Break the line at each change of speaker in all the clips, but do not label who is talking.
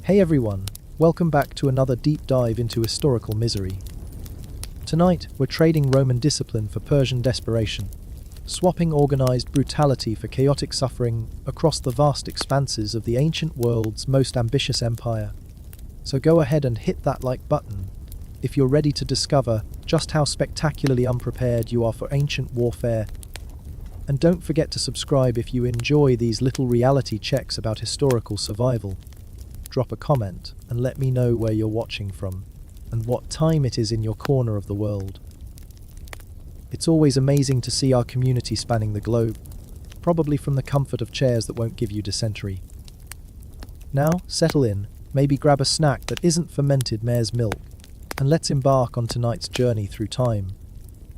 Hey everyone, welcome back to another deep dive into historical misery. Tonight, we're trading Roman discipline for Persian desperation, swapping organized brutality for chaotic suffering across the vast expanses of the ancient world's most ambitious empire. So go ahead and hit that like button if you're ready to discover just how spectacularly unprepared you are for ancient warfare. And don't forget to subscribe if you enjoy these little reality checks about historical survival. Drop a comment and let me know where you're watching from and what time it is in your corner of the world. It's always amazing to see our community spanning the globe, probably from the comfort of chairs that won't give you dysentery. Now, settle in, maybe grab a snack that isn't fermented mare's milk, and let's embark on tonight's journey through time.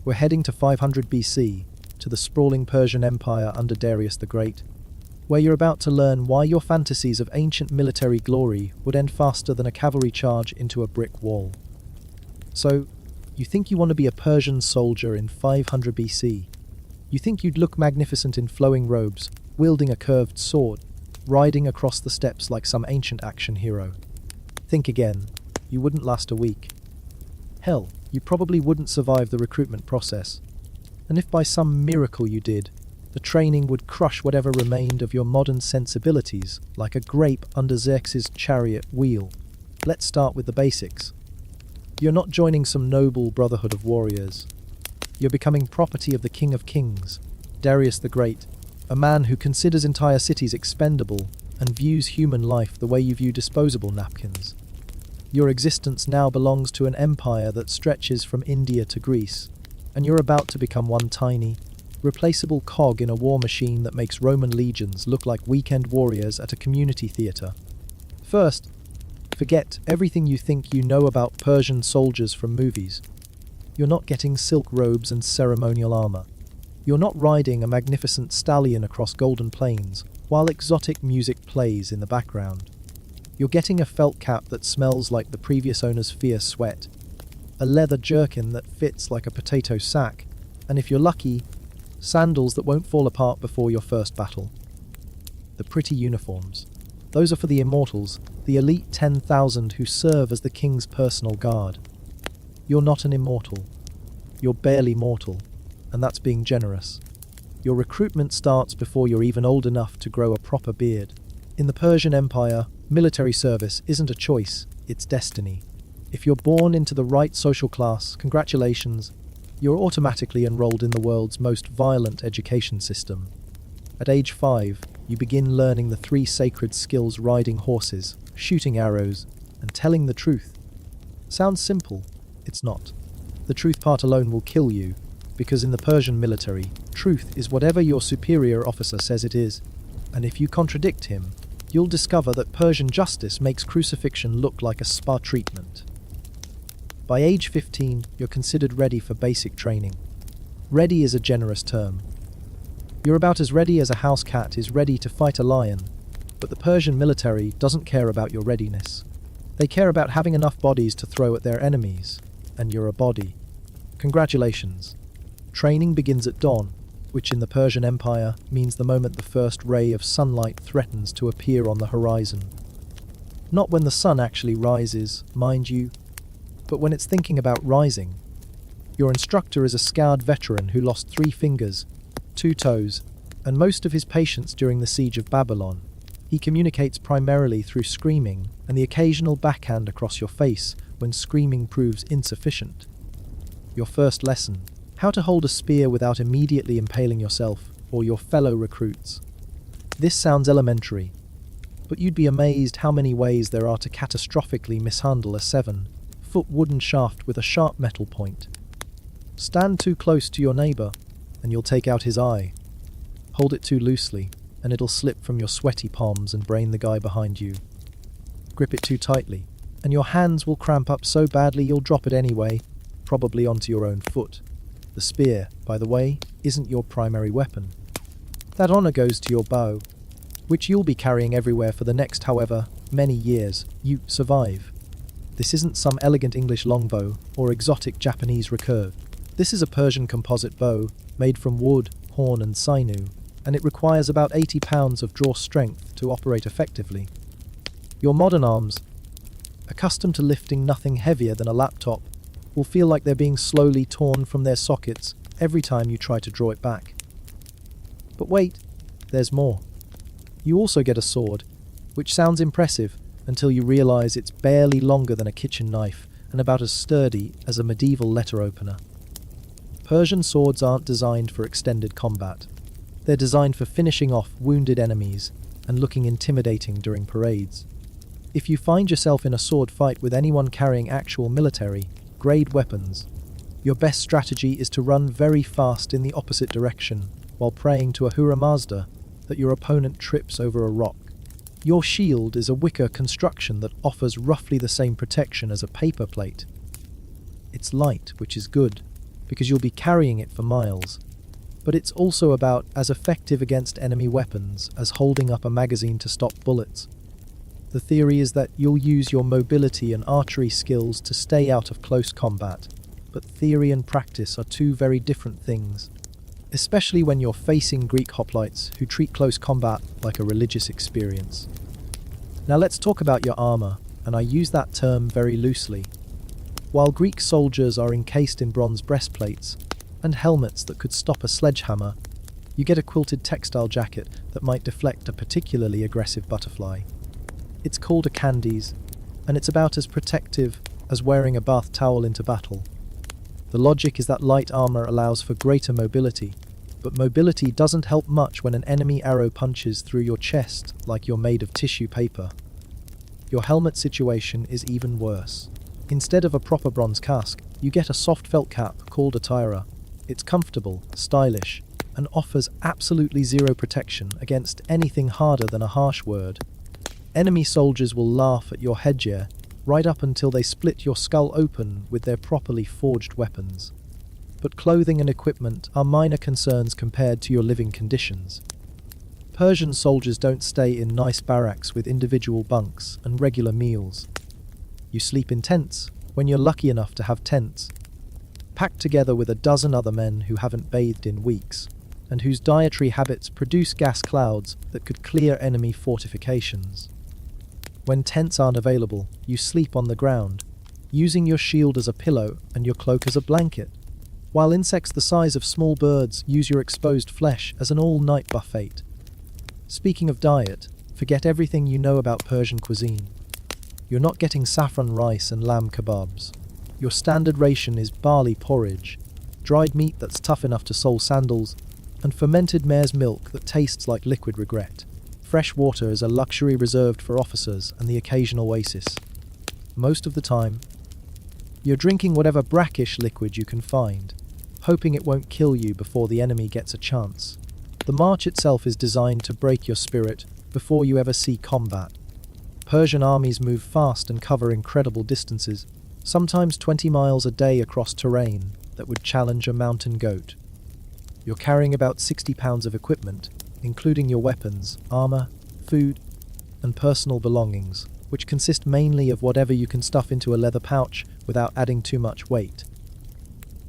We're heading to 500 BC, to the sprawling Persian Empire under Darius the Great, where you're about to learn why your fantasies of ancient military glory would end faster than a cavalry charge into a brick wall. So, you think you want to be a Persian soldier in 500 BC? You think you'd look magnificent in flowing robes, wielding a curved sword, riding across the steppes like some ancient action hero? Think again. You wouldn't last a week. Hell, you probably wouldn't survive the recruitment process. And if by some miracle you did, the training would crush whatever remained of your modern sensibilities like a grape under Xerxes' chariot wheel. Let's start with the basics. You're not joining some noble brotherhood of warriors. You're becoming property of the King of Kings, Darius the Great, a man who considers entire cities expendable and views human life the way you view disposable napkins. Your existence now belongs to an empire that stretches from India to Greece, and you're about to become one tiny, replaceable cog in a war machine that makes Roman legions look like weekend warriors at a community theatre. First, forget everything you think you know about Persian soldiers from movies. You're not getting silk robes and ceremonial armor. You're not riding a magnificent stallion across golden plains while exotic music plays in the background. You're getting a felt cap that smells like the previous owner's fierce sweat, a leather jerkin that fits like a potato sack, and if you're lucky, sandals that won't fall apart before your first battle. The pretty uniforms. Those are for the immortals, the elite 10,000 who serve as the king's personal guard. You're not an immortal. You're barely mortal, and that's being generous. Your recruitment starts before you're even old enough to grow a proper beard. In the Persian Empire, military service isn't a choice, it's destiny. If you're born into the right social class, congratulations, you're automatically enrolled in the world's most violent education system. At age 5, you begin learning the 3 sacred skills: riding horses, shooting arrows, and telling the truth. Sounds simple. It's not. The truth part alone will kill you, because in the Persian military, truth is whatever your superior officer says it is, and if you contradict him, you'll discover that Persian justice makes crucifixion look like a spa treatment. By age 15, you're considered ready for basic training. Ready is a generous term. You're about as ready as a house cat is ready to fight a lion, but the Persian military doesn't care about your readiness. They care about having enough bodies to throw at their enemies, and you're a body. Congratulations. Training begins at dawn, which in the Persian Empire means the moment the first ray of sunlight threatens to appear on the horizon. Not when the sun actually rises, mind you, but when it's thinking about rising. Your instructor is a scarred veteran who lost 3 fingers, 2 toes, and most of his patience during the siege of Babylon. He communicates primarily through screaming and the occasional backhand across your face when screaming proves insufficient. Your first lesson: how to hold a spear without immediately impaling yourself or your fellow recruits. This sounds elementary, but you'd be amazed how many ways there are to catastrophically mishandle a 7-foot wooden shaft with a sharp metal point. Stand too close to your neighbor, and you'll take out his eye. Hold it too loosely, and it'll slip from your sweaty palms and brain the guy behind you. Grip it too tightly, and your hands will cramp up so badly you'll drop it anyway, probably onto your own foot. The spear, by the way, isn't your primary weapon. That honor goes to your bow, which you'll be carrying everywhere for the next however many years you survive. This isn't some elegant English longbow or exotic Japanese recurve. This is a Persian composite bow made from wood, horn and sinew, and it requires about 80 pounds of draw strength to operate effectively. Your modern arms, accustomed to lifting nothing heavier than a laptop, will feel like they're being slowly torn from their sockets every time you try to draw it back. But wait, there's more. You also get a sword, which sounds impressive until you realize it's barely longer than a kitchen knife and about as sturdy as a medieval letter opener. Persian swords aren't designed for extended combat. They're designed for finishing off wounded enemies and looking intimidating during parades. If you find yourself in a sword fight with anyone carrying actual military-grade weapons, your best strategy is to run very fast in the opposite direction while praying to Ahura Mazda that your opponent trips over a rock. Your shield is a wicker construction that offers roughly the same protection as a paper plate. It's light, which is good, because you'll be carrying it for miles, but it's also about as effective against enemy weapons as holding up a magazine to stop bullets. The theory is that you'll use your mobility and archery skills to stay out of close combat, but theory and practice are two very different things, especially when you're facing Greek hoplites who treat close combat like a religious experience. Now let's talk about your armor, and I use that term very loosely. While Greek soldiers are encased in bronze breastplates and helmets that could stop a sledgehammer, you get a quilted textile jacket that might deflect a particularly aggressive butterfly. It's called a candies, and it's about as protective as wearing a bath towel into battle. The logic is that light armor allows for greater mobility, but mobility doesn't help much when an enemy arrow punches through your chest like you're made of tissue paper. Your helmet situation is even worse. Instead of a proper bronze casque, you get a soft felt cap called a tyra. It's comfortable, stylish, and offers absolutely zero protection against anything harder than a harsh word. Enemy soldiers will laugh at your headgear right up until they split your skull open with their properly forged weapons. But clothing and equipment are minor concerns compared to your living conditions. Persian soldiers don't stay in nice barracks with individual bunks and regular meals. You sleep in tents when you're lucky enough to have tents, packed together with a dozen other men who haven't bathed in weeks, and whose dietary habits produce gas clouds that could clear enemy fortifications. When tents aren't available, you sleep on the ground, using your shield as a pillow and your cloak as a blanket, while insects the size of small birds use your exposed flesh as an all-night buffet. Speaking of diet, forget everything you know about Persian cuisine. You're not getting saffron rice and lamb kebabs. Your standard ration is barley porridge, dried meat that's tough enough to sole sandals, and fermented mare's milk that tastes like liquid regret. Fresh water is a luxury reserved for officers and the occasional oasis. Most of the time, you're drinking whatever brackish liquid you can find, hoping it won't kill you before the enemy gets a chance. The march itself is designed to break your spirit before you ever see combat. Persian armies move fast and cover incredible distances, sometimes 20 miles a day across terrain that would challenge a mountain goat. You're carrying about 60 pounds of equipment, including your weapons, armor, food, and personal belongings, which consist mainly of whatever you can stuff into a leather pouch without adding too much weight.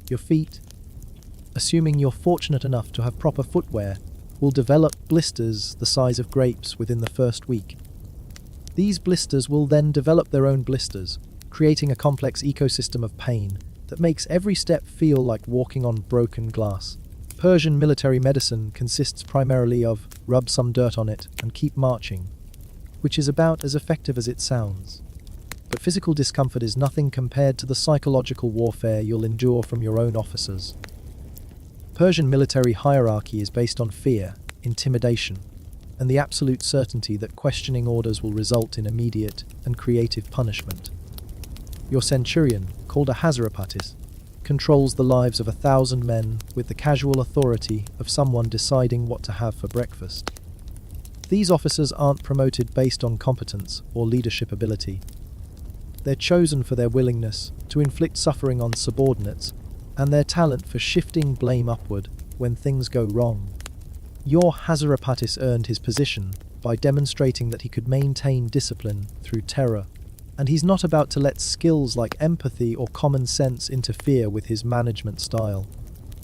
Your feet, assuming you're fortunate enough to have proper footwear, will develop blisters the size of grapes within the first week. These blisters will then develop their own blisters, creating a complex ecosystem of pain that makes every step feel like walking on broken glass. Persian military medicine consists primarily of rub some dirt on it and keep marching, which is about as effective as it sounds. But physical discomfort is nothing compared to the psychological warfare you'll endure from your own officers. Persian military hierarchy is based on fear, intimidation, and the absolute certainty that questioning orders will result in immediate and creative punishment. Your centurion, called a Hazarapatis, controls the lives of 1,000 men with the casual authority of someone deciding what to have for breakfast. These officers aren't promoted based on competence or leadership ability. They're chosen for their willingness to inflict suffering on subordinates and their talent for shifting blame upward when things go wrong. Your Hazarapatis earned his position by demonstrating that he could maintain discipline through terror, and he's not about to let skills like empathy or common sense interfere with his management style.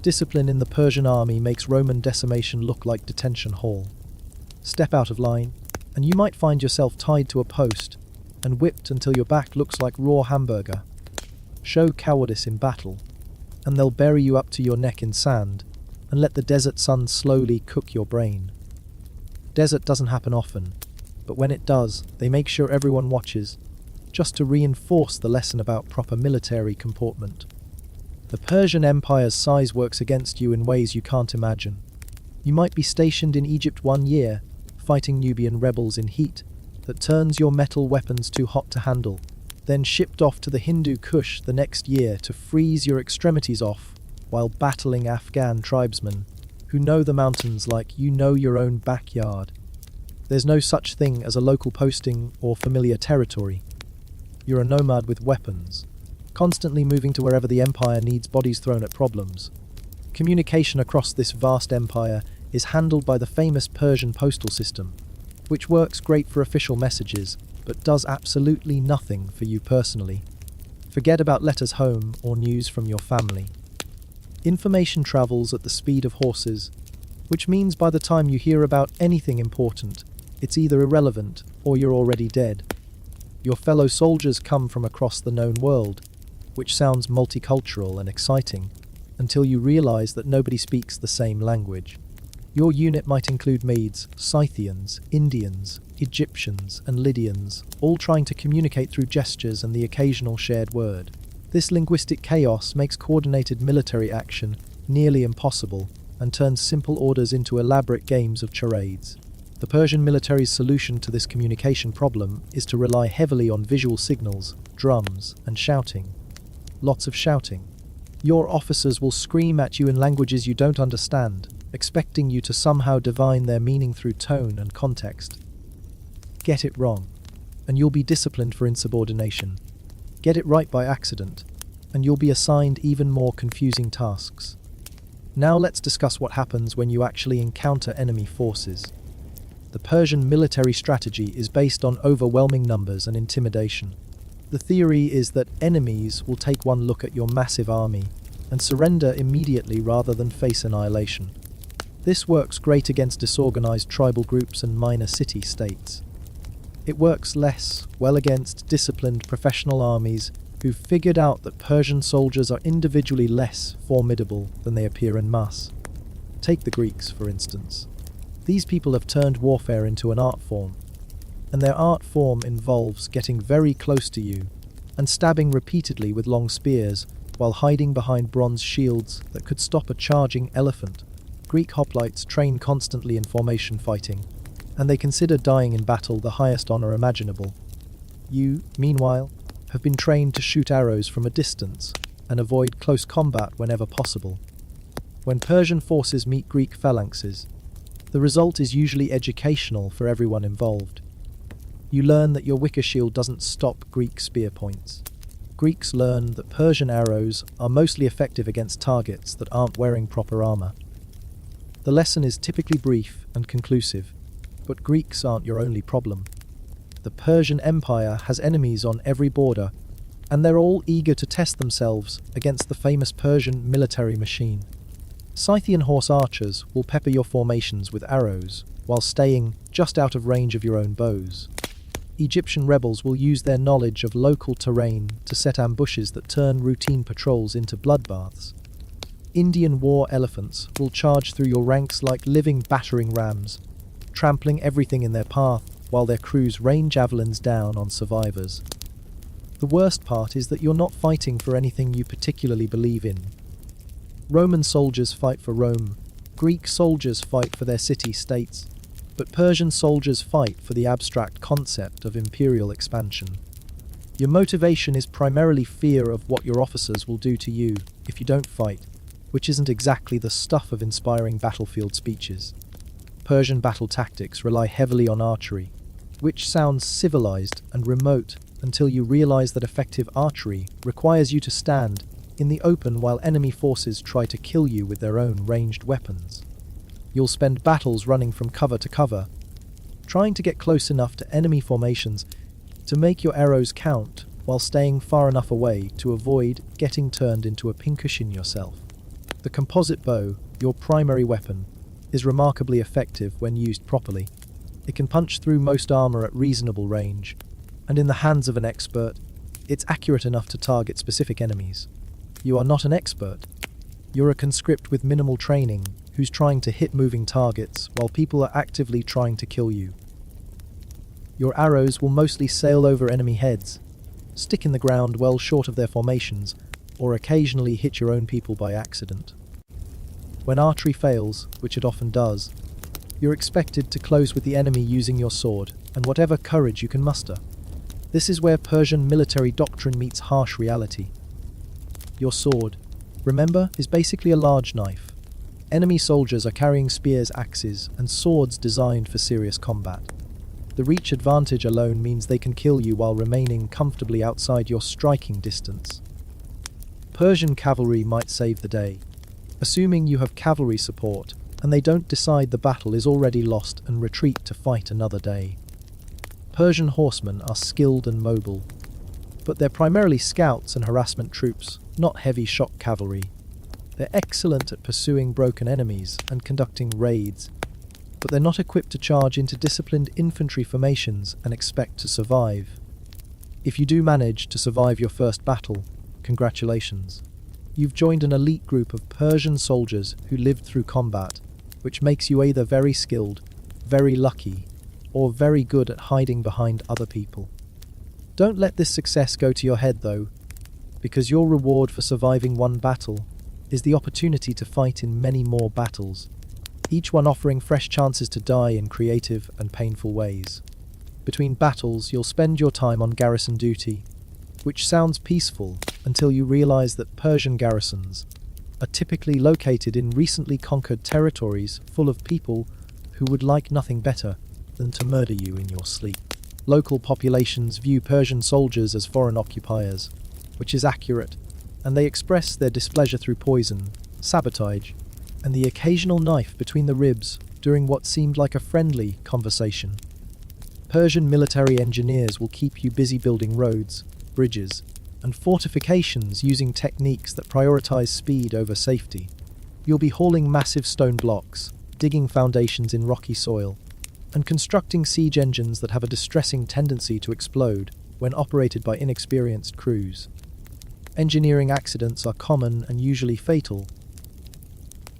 Discipline in the Persian army makes Roman decimation look like detention hall. Step out of line, and you might find yourself tied to a post and whipped until your back looks like raw hamburger. Show cowardice in battle, and they'll bury you up to your neck in sand and let the desert sun slowly cook your brain. Desert doesn't happen often, but when it does, they make sure everyone watches, just to reinforce the lesson about proper military comportment. The Persian Empire's size works against you in ways you can't imagine. You might be stationed in Egypt 1 year, fighting Nubian rebels in heat that turns your metal weapons too hot to handle, then shipped off to the Hindu Kush the next year to freeze your extremities off while battling Afghan tribesmen who know the mountains like you know your own backyard. There's no such thing as a local posting or familiar territory. You're a nomad with weapons, constantly moving to wherever the Empire needs bodies thrown at problems. Communication across this vast empire is handled by the famous Persian postal system, which works great for official messages, but does absolutely nothing for you personally. Forget about letters home or news from your family. Information travels at the speed of horses, which means by the time you hear about anything important, it's either irrelevant or you're already dead. Your fellow soldiers come from across the known world, which sounds multicultural and exciting, until you realize that nobody speaks the same language. Your unit might include Medes, Scythians, Indians, Egyptians, and Lydians, all trying to communicate through gestures and the occasional shared word. This linguistic chaos makes coordinated military action nearly impossible and turns simple orders into elaborate games of charades. The Persian military's solution to this communication problem is to rely heavily on visual signals, drums, and shouting. Lots of shouting. Your officers will scream at you in languages you don't understand, expecting you to somehow divine their meaning through tone and context. Get it wrong, and you'll be disciplined for insubordination. Get it right by accident, and you'll be assigned even more confusing tasks. Now let's discuss what happens when you actually encounter enemy forces. The Persian military strategy is based on overwhelming numbers and intimidation. The theory is that enemies will take one look at your massive army and surrender immediately rather than face annihilation. This works great against disorganized tribal groups and minor city-states. It works less well against disciplined professional armies who've figured out that Persian soldiers are individually less formidable than they appear en masse. Take the Greeks, for instance. These people have turned warfare into an art form, and their art form involves getting very close to you and stabbing repeatedly with long spears while hiding behind bronze shields that could stop a charging elephant. Greek hoplites train constantly in formation fighting, and they consider dying in battle the highest honor imaginable. You, meanwhile, have been trained to shoot arrows from a distance and avoid close combat whenever possible. When Persian forces meet Greek phalanxes, the result is usually educational for everyone involved. You learn that your wicker shield doesn't stop Greek spear points. Greeks learn that Persian arrows are mostly effective against targets that aren't wearing proper armor. The lesson is typically brief and conclusive, but Greeks aren't your only problem. The Persian Empire has enemies on every border, and they're all eager to test themselves against the famous Persian military machine. Scythian horse archers will pepper your formations with arrows, while staying just out of range of your own bows. Egyptian rebels will use their knowledge of local terrain to set ambushes that turn routine patrols into bloodbaths. Indian war elephants will charge through your ranks like living battering rams, trampling everything in their path while their crews rain javelins down on survivors. The worst part is that you're not fighting for anything you particularly believe in. Roman soldiers fight for Rome, Greek soldiers fight for their city-states, but Persian soldiers fight for the abstract concept of imperial expansion. Your motivation is primarily fear of what your officers will do to you if you don't fight, which isn't exactly the stuff of inspiring battlefield speeches. Persian battle tactics rely heavily on archery, which sounds civilized and remote until you realize that effective archery requires you to stand in the open while enemy forces try to kill you with their own ranged weapons. You'll spend battles running from cover to cover, trying to get close enough to enemy formations to make your arrows count while staying far enough away to avoid getting turned into a pincushion yourself. The composite bow, your primary weapon, is remarkably effective when used properly. It can punch through most armor at reasonable range, and in the hands of an expert, it's accurate enough to target specific enemies. You are not an expert. You're a conscript with minimal training who's trying to hit moving targets while people are actively trying to kill you. Your arrows will mostly sail over enemy heads, stick in the ground well short of their formations, or occasionally hit your own people by accident. When archery fails, which it often does, you're expected to close with the enemy using your sword and whatever courage you can muster. This is where Persian military doctrine meets harsh reality. Your sword, remember, is basically a large knife. Enemy soldiers are carrying spears, axes, and swords designed for serious combat. The reach advantage alone means they can kill you while remaining comfortably outside your striking distance. Persian cavalry might save the day, assuming you have cavalry support and they don't decide the battle is already lost and retreat to fight another day. Persian horsemen are skilled and mobile, but they're primarily scouts and harassment troops, not heavy shock cavalry. They're excellent at pursuing broken enemies and conducting raids, but they're not equipped to charge into disciplined infantry formations and expect to survive. If you do manage to survive your first battle, congratulations. You've joined an elite group of Persian soldiers who lived through combat, which makes you either very skilled, very lucky, or very good at hiding behind other people. Don't let this success go to your head though, because your reward for surviving one battle is the opportunity to fight in many more battles, each one offering fresh chances to die in creative and painful ways. Between battles, you'll spend your time on garrison duty, which sounds peaceful until you realize that Persian garrisons are typically located in recently conquered territories full of people who would like nothing better than to murder you in your sleep. Local populations view Persian soldiers as foreign occupiers, which is accurate, and they express their displeasure through poison, sabotage, and the occasional knife between the ribs during what seemed like a friendly conversation. Persian military engineers will keep you busy building roads, bridges, and fortifications using techniques that prioritize speed over safety. You'll be hauling massive stone blocks, digging foundations in rocky soil, and constructing siege engines that have a distressing tendency to explode when operated by inexperienced crews. Engineering accidents are common and usually fatal,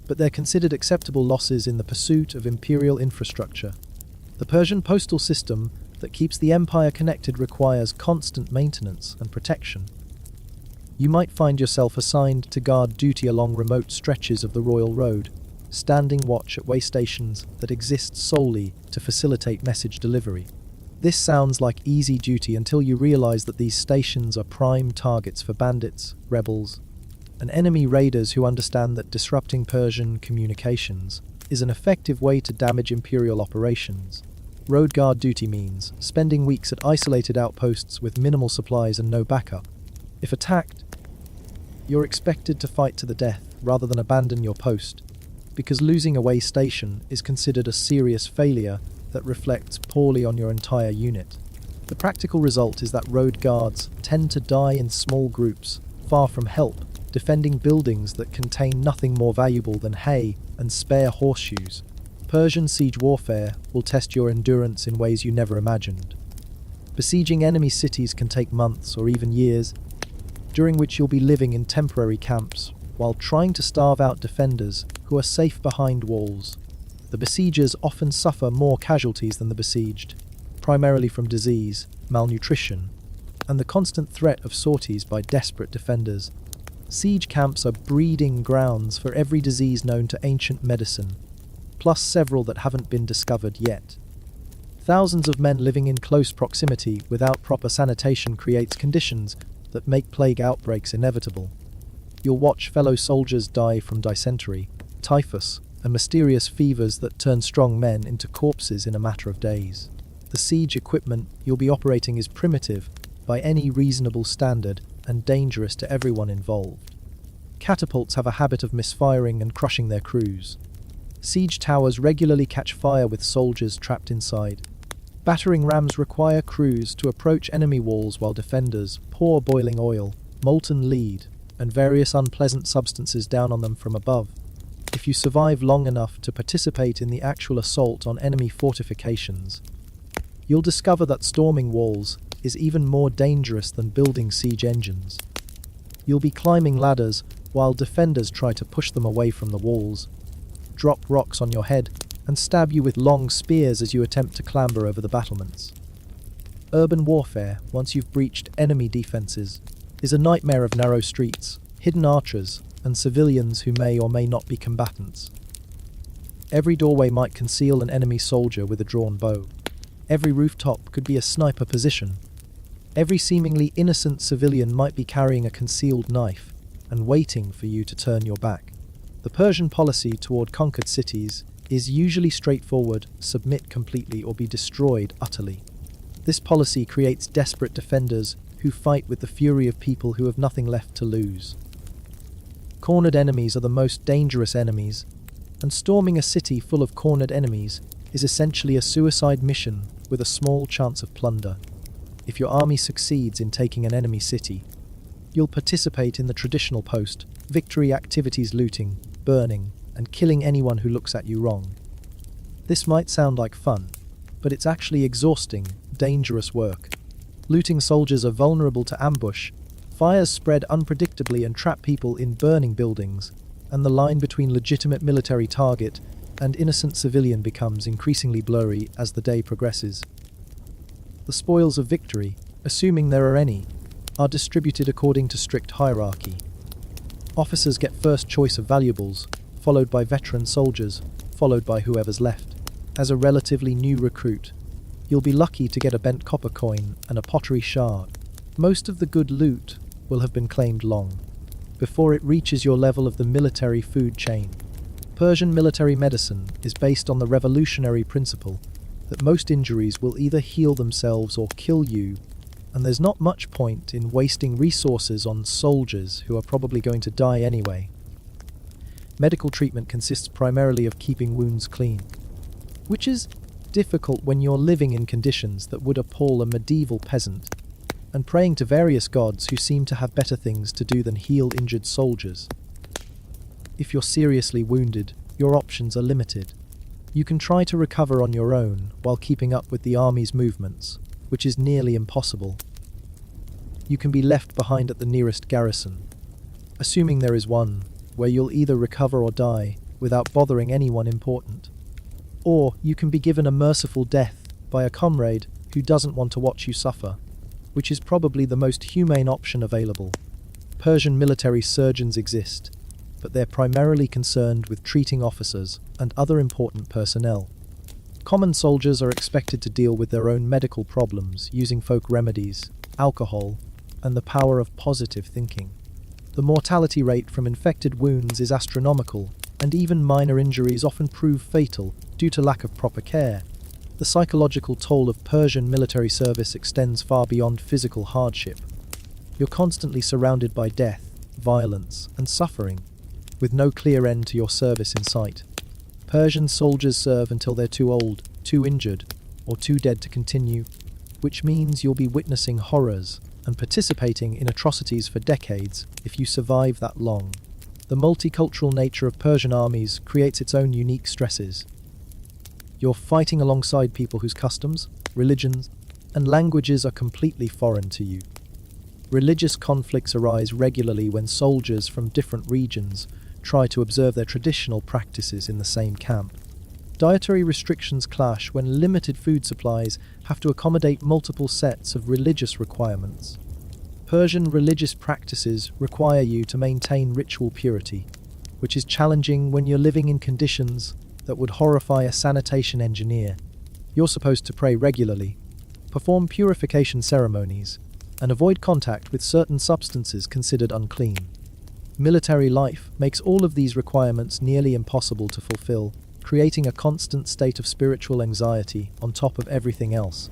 but they're considered acceptable losses in the pursuit of imperial infrastructure. The Persian postal system that keeps the empire connected requires constant maintenance and protection. You might find yourself assigned to guard duty along remote stretches of the royal road, standing watch at way stations that exist solely to facilitate message delivery. This sounds like easy duty until you realize that these stations are prime targets for bandits, rebels, and enemy raiders who understand that disrupting Persian communications is an effective way to damage imperial operations. Road guard duty means spending weeks at isolated outposts with minimal supplies and no backup. If attacked, you're expected to fight to the death rather than abandon your post, because losing a way station is considered a serious failure that reflects poorly on your entire unit. The practical result is that road guards tend to die in small groups, far from help, defending buildings that contain nothing more valuable than hay and spare horseshoes. Persian siege warfare will test your endurance in ways you never imagined. Besieging enemy cities can take months or even years, during which you'll be living in temporary camps while trying to starve out defenders who are safe behind walls. The besiegers often suffer more casualties than the besieged, primarily from disease, malnutrition, and the constant threat of sorties by desperate defenders. Siege camps are breeding grounds for every disease known to ancient medicine, plus several that haven't been discovered yet. Thousands of men living in close proximity without proper sanitation creates conditions that make plague outbreaks inevitable. You'll watch fellow soldiers die from dysentery, typhus, and mysterious fevers that turn strong men into corpses in a matter of days. The siege equipment you'll be operating is primitive by any reasonable standard and dangerous to everyone involved. Catapults have a habit of misfiring and crushing their crews. Siege towers regularly catch fire with soldiers trapped inside. Battering rams require crews to approach enemy walls while defenders pour boiling oil, molten lead, and various unpleasant substances down on them from above. If if you survive long enough to participate in the actual assault on enemy fortifications, you'll discover that storming walls is even more dangerous than building siege engines. You'll be climbing ladders while defenders try to push them away from the walls, drop rocks on your head, and stab you with long spears as you attempt to clamber over the battlements. Urban warfare, once you've breached enemy defenses, is a nightmare of narrow streets, hidden archers, and civilians who may or may not be combatants. Every doorway might conceal an enemy soldier with a drawn bow. Every rooftop could be a sniper position. Every seemingly innocent civilian might be carrying a concealed knife and waiting for you to turn your back. The Persian policy toward conquered cities is usually straightforward: submit completely or be destroyed utterly. This policy creates desperate defenders who fight with the fury of people who have nothing left to lose. Cornered enemies are the most dangerous enemies, and storming a city full of cornered enemies is essentially a suicide mission with a small chance of plunder. If your army succeeds in taking an enemy city, you'll participate in the traditional post-victory activities: looting, burning, and killing anyone who looks at you wrong. This might sound like fun, but it's actually exhausting, dangerous work. Looting soldiers are vulnerable to ambush, fires spread unpredictably and trap people in burning buildings, and the line between legitimate military target and innocent civilian becomes increasingly blurry as the day progresses. The spoils of victory, assuming there are any, are distributed according to strict hierarchy. Officers get first choice of valuables, followed by veteran soldiers, followed by whoever's left. As a relatively new recruit, you'll be lucky to get a bent copper coin and a pottery shard. Most of the good loot will have been claimed long before it reaches your level of the military food chain. Persian military medicine is based on the revolutionary principle that most injuries will either heal themselves or kill you, and there's not much point in wasting resources on soldiers who are probably going to die anyway. Medical treatment consists primarily of keeping wounds clean, which is difficult when you're living in conditions that would appall a medieval peasant, and praying to various gods who seem to have better things to do than heal injured soldiers. If you're seriously wounded, your options are limited. You can try to recover on your own while keeping up with the army's movements, which is nearly impossible. You can be left behind at the nearest garrison, assuming there is one, where you'll either recover or die without bothering anyone important. Or you can be given a merciful death by a comrade who doesn't want to watch you suffer, which is probably the most humane option available. Persian military surgeons exist, but they're primarily concerned with treating officers and other important personnel. Common soldiers are expected to deal with their own medical problems using folk remedies, alcohol, and the power of positive thinking. The mortality rate from infected wounds is astronomical, and even minor injuries often prove fatal due to lack of proper care. The psychological toll of Persian military service extends far beyond physical hardship. You're constantly surrounded by death, violence, and suffering, with no clear end to your service in sight. Persian soldiers serve until they're too old, too injured, or too dead to continue, which means you'll be witnessing horrors and participating in atrocities for decades if you survive that long. The multicultural nature of Persian armies creates its own unique stresses. You're fighting alongside people whose customs, religions, and languages are completely foreign to you. Religious conflicts arise regularly when soldiers from different regions try to observe their traditional practices in the same camp. Dietary restrictions clash when limited food supplies have to accommodate multiple sets of religious requirements. Persian religious practices require you to maintain ritual purity, which is challenging when you're living in conditions that would horrify a sanitation engineer. You're supposed to pray regularly, perform purification ceremonies, and avoid contact with certain substances considered unclean. Military life makes all of these requirements nearly impossible to fulfill, creating a constant state of spiritual anxiety on top of everything else.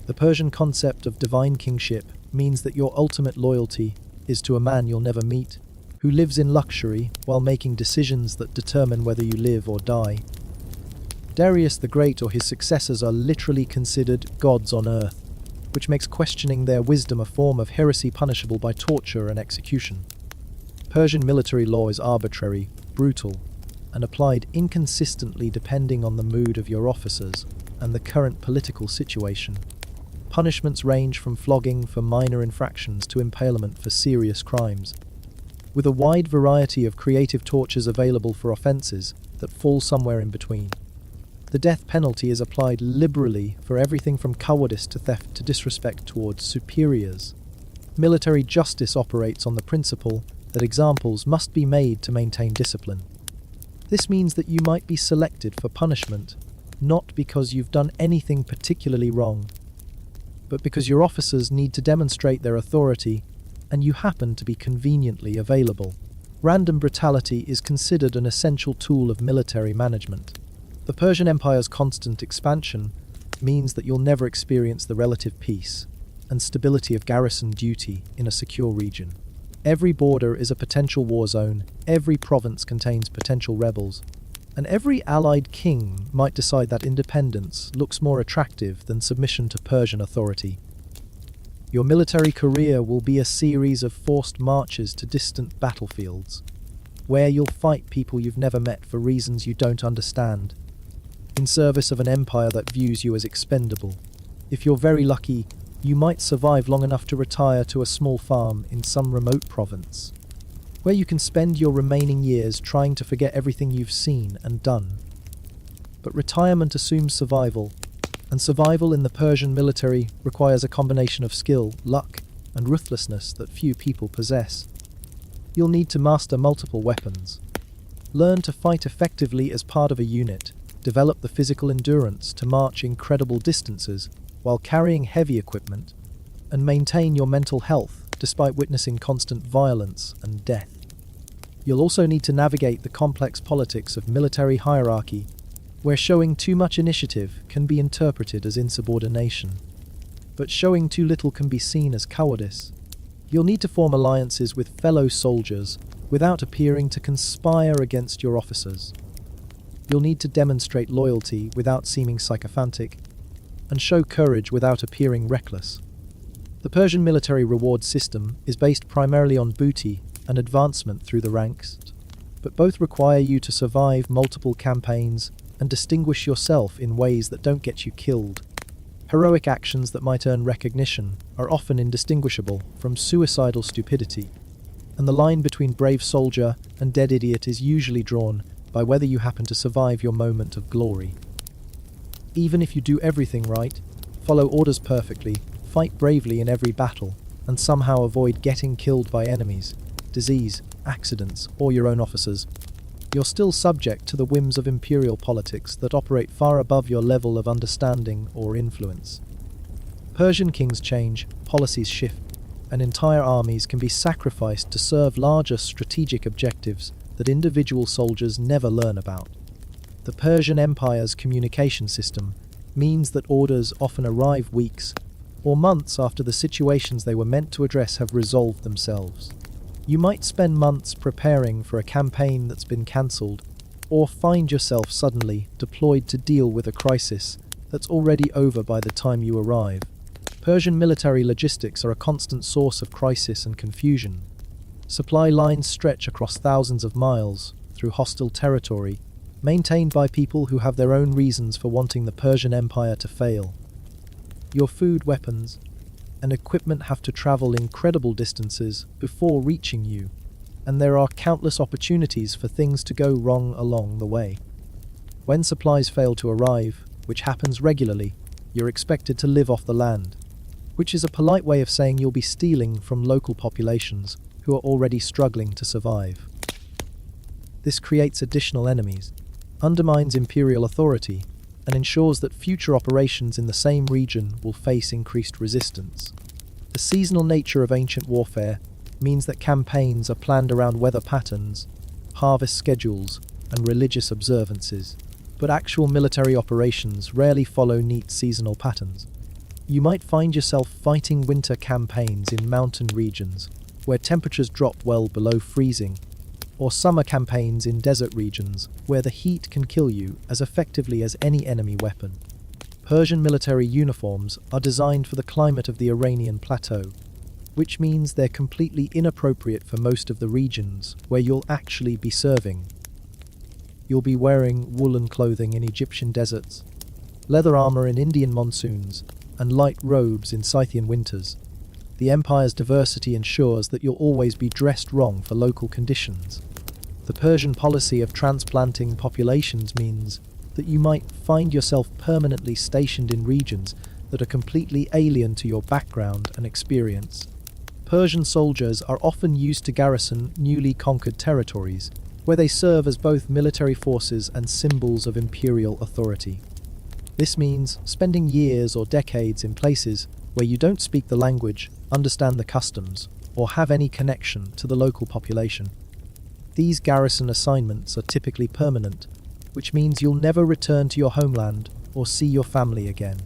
The Persian concept of divine kingship means that your ultimate loyalty is to a man you'll never meet, who lives in luxury while making decisions that determine whether you live or die. Darius the Great or his successors are literally considered gods on earth, which makes questioning their wisdom a form of heresy punishable by torture and execution. Persian military law is arbitrary, brutal, and applied inconsistently depending on the mood of your officers and the current political situation. Punishments range from flogging for minor infractions to impalement for serious crimes, with a wide variety of creative tortures available for offences that fall somewhere in between. The death penalty is applied liberally for everything from cowardice to theft to disrespect towards superiors. Military justice operates on the principle that examples must be made to maintain discipline. This means that you might be selected for punishment, not because you've done anything particularly wrong, but because your officers need to demonstrate their authority and you happen to be conveniently available. Random brutality is considered an essential tool of military management. The Persian Empire's constant expansion means that you'll never experience the relative peace and stability of garrison duty in a secure region. Every border is a potential war zone, every province contains potential rebels, and every allied king might decide that independence looks more attractive than submission to Persian authority. Your military career will be a series of forced marches to distant battlefields, where you'll fight people you've never met for reasons you don't understand, in service of an empire that views you as expendable. If you're very lucky, you might survive long enough to retire to a small farm in some remote province, where you can spend your remaining years trying to forget everything you've seen and done. But retirement assumes survival, and survival in the Persian military requires a combination of skill, luck, and ruthlessness that few people possess. You'll need to master multiple weapons, learn to fight effectively as part of a unit, develop the physical endurance to march incredible distances while carrying heavy equipment, and maintain your mental health despite witnessing constant violence and death. You'll also need to navigate the complex politics of military hierarchy, where showing too much initiative can be interpreted as insubordination, but showing too little can be seen as cowardice. You'll need to form alliances with fellow soldiers without appearing to conspire against your officers. You'll need to demonstrate loyalty without seeming sycophantic, and show courage without appearing reckless. The Persian military reward system is based primarily on booty and advancement through the ranks, but both require you to survive multiple campaigns and distinguish yourself in ways that don't get you killed. Heroic actions that might earn recognition are often indistinguishable from suicidal stupidity, and the line between brave soldier and dead idiot is usually drawn by whether you happen to survive your moment of glory. Even if you do everything right, follow orders perfectly, fight bravely in every battle, and somehow avoid getting killed by enemies, disease, accidents, or your own officers, you're still subject to the whims of imperial politics that operate far above your level of understanding or influence. Persian kings change, policies shift, and entire armies can be sacrificed to serve larger strategic objectives that individual soldiers never learn about. The Persian Empire's communication system means that orders often arrive weeks or months after the situations they were meant to address have resolved themselves. You might spend months preparing for a campaign that's been cancelled, or find yourself suddenly deployed to deal with a crisis that's already over by the time you arrive. Persian military logistics are a constant source of crisis and confusion. Supply lines stretch across thousands of miles through hostile territory, maintained by people who have their own reasons for wanting the Persian Empire to fail. Your food, weapons, and equipment have to travel incredible distances before reaching you, and there are countless opportunities for things to go wrong along the way. When supplies fail to arrive, which happens regularly, you're expected to live off the land, which is a polite way of saying you'll be stealing from local populations who are already struggling to survive. This creates additional enemies, undermines imperial authority, and ensures that future operations in the same region will face increased resistance. The seasonal nature of ancient warfare means that campaigns are planned around weather patterns, harvest schedules, and religious observances, but actual military operations rarely follow neat seasonal patterns. You might find yourself fighting winter campaigns in mountain regions, where temperatures drop well below freezing, or summer campaigns in desert regions, where the heat can kill you as effectively as any enemy weapon. Persian military uniforms are designed for the climate of the Iranian plateau, which means they're completely inappropriate for most of the regions where you'll actually be serving. you'll be wearing woolen clothing in Egyptian deserts, leather armor in Indian monsoons, and light robes in Scythian winters. The empire's diversity ensures that you'll always be dressed wrong for local conditions. The Persian policy of transplanting populations means that you might find yourself permanently stationed in regions that are completely alien to your background and experience. Persian soldiers are often used to garrison newly conquered territories, where they serve as both military forces and symbols of imperial authority. This means spending years or decades in places where you don't speak the language, understand the customs, or have any connection to the local population. These garrison assignments are typically permanent, which means you'll never return to your homeland or see your family again.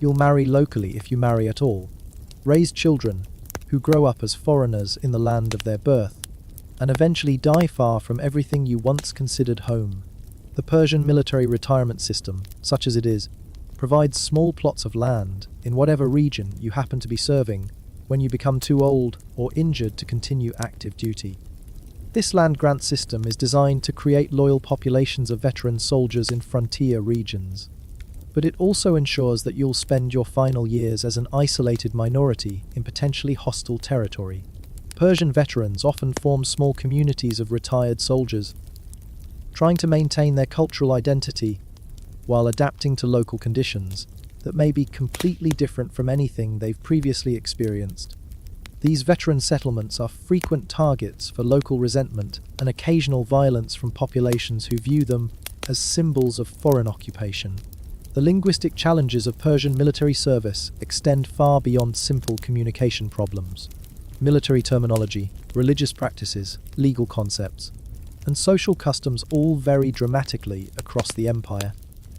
You'll marry locally if you marry at all, raise children who grow up as foreigners in the land of their birth, and eventually die far from everything you once considered home. The Persian military retirement system, such as it is, provides small plots of land in whatever region you happen to be serving when you become too old or injured to continue active duty. This land grant system is designed to create loyal populations of veteran soldiers in frontier regions. But it also ensures that you'll spend your final years as an isolated minority in potentially hostile territory. Persian veterans often form small communities of retired soldiers, trying to maintain their cultural identity while adapting to local conditions that may be completely different from anything they've previously experienced. These veteran settlements are frequent targets for local resentment and occasional violence from populations who view them as symbols of foreign occupation. The linguistic challenges of Persian military service extend far beyond simple communication problems. Military terminology, religious practices, legal concepts, and social customs all vary dramatically across the empire,